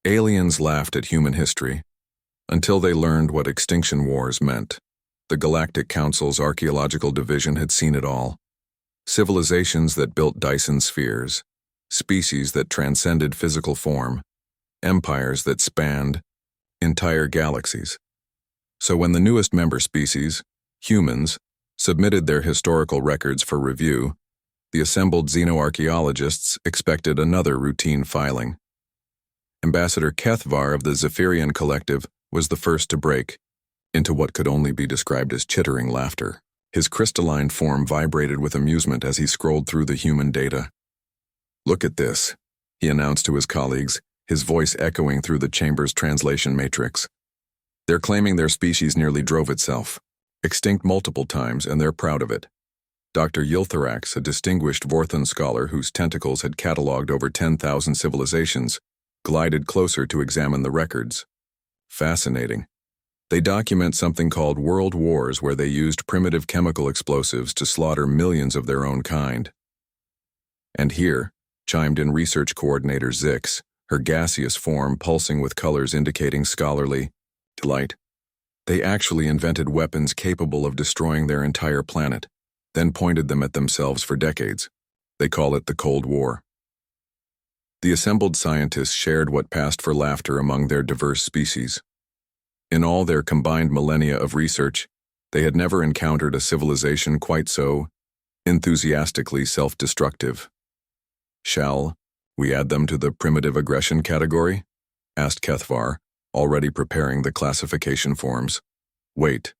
Aliens laughed at human history until they learned what extinction wars meant. The Galactic Council's archaeological division had seen it all. Civilizations that built Dyson spheres, species that transcended physical form, empires that spanned entire galaxies. So when the newest member species, humans, submitted their historical records for review, the assembled xenoarchaeologists expected another routine filing. Ambassador Kethvar of the Zephyrian Collective was the first to break into what could only be described as chittering laughter. His crystalline form vibrated with amusement as he scrolled through the human data. "Look at this," he announced to his colleagues, his voice echoing through the chamber's translation matrix. "They're claiming their species nearly drove itself, extinct multiple times, and they're proud of it." Dr. Yilthorax, a distinguished Vorthan scholar whose tentacles had catalogued over 10,000 civilizations, glided closer to examine the records. Fascinating. They document something called world wars where they used primitive chemical explosives to slaughter millions of their own kind. And here, chimed in research coordinator Zix, her gaseous form pulsing with colors indicating scholarly delight. They actually invented weapons capable of destroying their entire planet, then pointed them at themselves for decades. They call it the Cold War. The assembled scientists shared what passed for laughter among their diverse species. In all their combined millennia of research, they had never encountered a civilization quite so enthusiastically self-destructive. "Shall we add them to the primitive aggression category?" asked Kethvar, already preparing the classification forms. "Wait."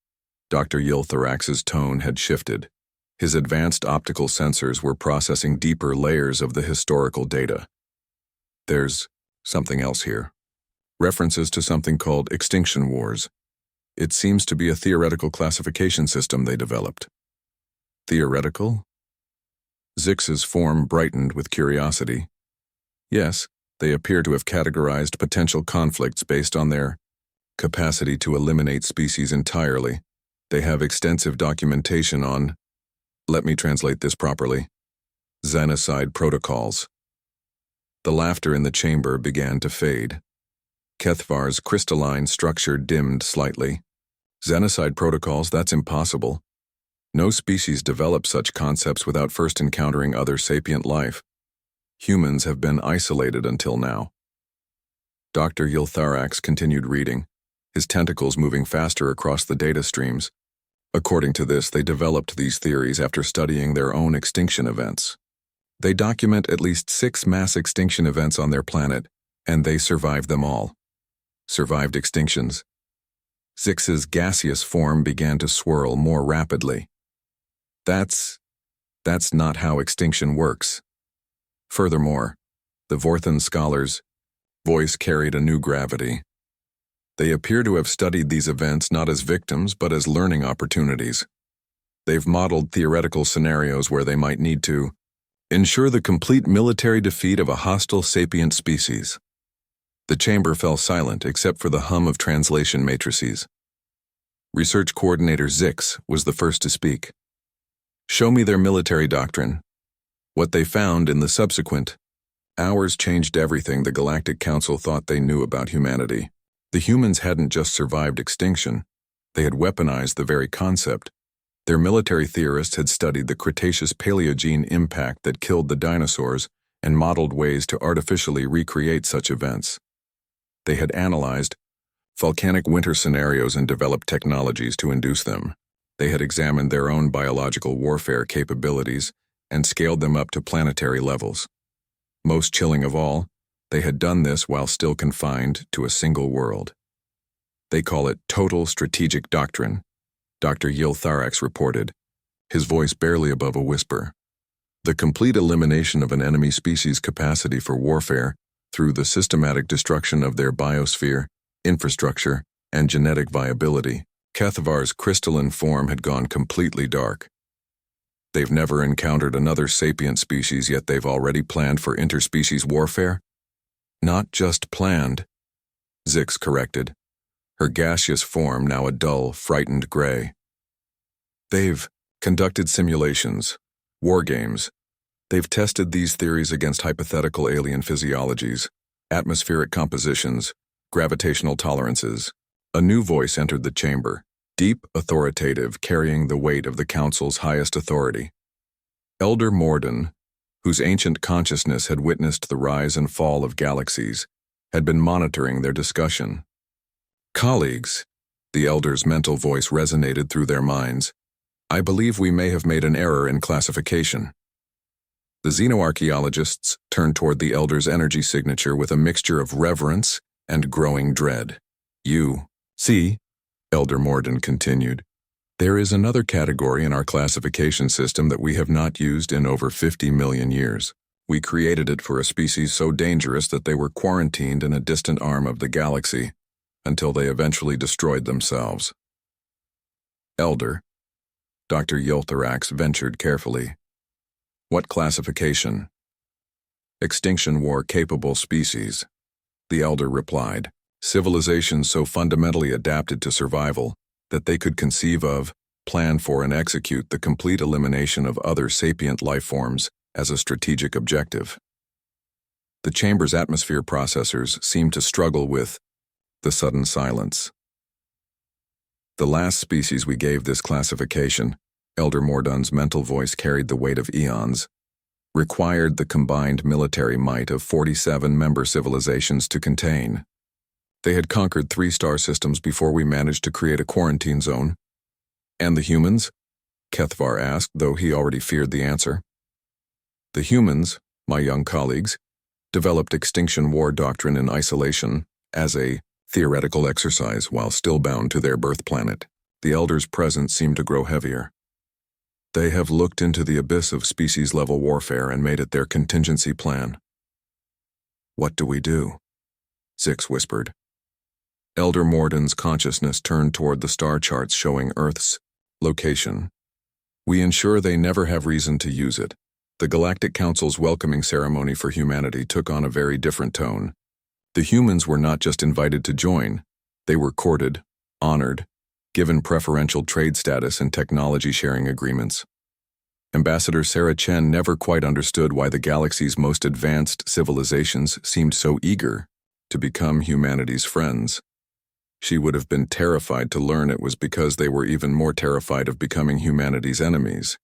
Dr. Yilthorax's tone had shifted. His advanced optical sensors were processing deeper layers of the historical data. "There's something else here. References to something called Extinction Wars. It seems to be a theoretical classification system they developed." "Theoretical?" Zix's form brightened with curiosity. "Yes, they appear to have categorized potential conflicts based on their capacity to eliminate species entirely. They have extensive documentation on, let me translate this properly, xenocide protocols." The laughter in the chamber began to fade. Kethvar's crystalline structure dimmed slightly. "Xenocide protocols, that's impossible. No species develop such concepts without first encountering other sapient life. Humans have been isolated until now." Dr. Yilthorax continued reading, his tentacles moving faster across the data streams. According to this, they developed these theories after studying their own extinction events. They document at least 6 mass extinction events on their planet, and they survived them all. Survived extinctions. Zix's gaseous form began to swirl more rapidly. That's not how extinction works. Furthermore, the Vorthan scholar's voice carried a new gravity. They appear to have studied these events not as victims but as learning opportunities. They've modeled theoretical scenarios where they might need to ensure the complete military defeat of a hostile sapient species. The chamber fell silent except for the hum of translation matrices. Research coordinator Zix was the first to speak. "Show me their military doctrine." What they found in the subsequent hours changed everything the Galactic Council thought they knew about humanity. The humans hadn't just survived extinction, they had weaponized the very concept. Their military theorists had studied the Cretaceous-Paleogene impact that killed the dinosaurs and modeled ways to artificially recreate such events. They had analyzed volcanic winter scenarios and developed technologies to induce them. They had examined their own biological warfare capabilities and scaled them up to planetary levels. Most chilling of all, they had done this while still confined to a single world. They call it total strategic doctrine, Dr. Yilthorax reported, his voice barely above a whisper. The complete elimination of an enemy species' capacity for warfare through the systematic destruction of their biosphere, infrastructure, and genetic viability. Kethvar's crystalline form had gone completely dark. They've never encountered another sapient species, yet they've already planned for interspecies warfare? Not just planned, Zix corrected, her gaseous form now a dull, frightened gray. They've conducted simulations, war games. They've tested these theories against hypothetical alien physiologies, atmospheric compositions, gravitational tolerances. A new voice entered the chamber, deep, authoritative, carrying the weight of the Council's highest authority. Elder Morden, whose ancient consciousness had witnessed the rise and fall of galaxies, had been monitoring their discussion. Colleagues, the Elder's mental voice resonated through their minds. I believe we may have made an error in classification. The xenoarchaeologists turned toward the Elder's energy signature with a mixture of reverence and growing dread. You see, Elder Morden continued, there is another category in our classification system that we have not used in over 50 million years. We created it for a species so dangerous that they were quarantined in a distant arm of the galaxy until they eventually destroyed themselves. Elder, Dr. Yultharax ventured carefully. What classification? Extinction war-capable species, the Elder replied. Civilizations so fundamentally adapted to survival that they could conceive of, plan for, and execute the complete elimination of other sapient life forms as a strategic objective. The chamber's atmosphere processors seemed to struggle with the sudden silence. The last species we gave this classification, Elder Morden's mental voice carried the weight of eons, required the combined military might of 47 member civilizations to contain. They had conquered 3 star systems before we managed to create a quarantine zone. And the humans? Kethvar asked, though he already feared the answer. The humans, my young colleagues, developed extinction war doctrine in isolation as a theoretical exercise while still bound to their birth planet. The Elder's presence seemed to grow heavier. They have looked into the abyss of species-level warfare and made it their contingency plan. What do we do? Zix whispered. Elder Morden's consciousness turned toward the star charts showing Earth's location. We ensure they never have reason to use it. The Galactic Council's welcoming ceremony for humanity took on a very different tone. The humans were not just invited to join, they were courted, honored, given preferential trade status and technology sharing agreements. Ambassador Sarah Chen never quite understood why the galaxy's most advanced civilizations seemed so eager to become humanity's friends. She would have been terrified to learn it was because they were even more terrified of becoming humanity's enemies.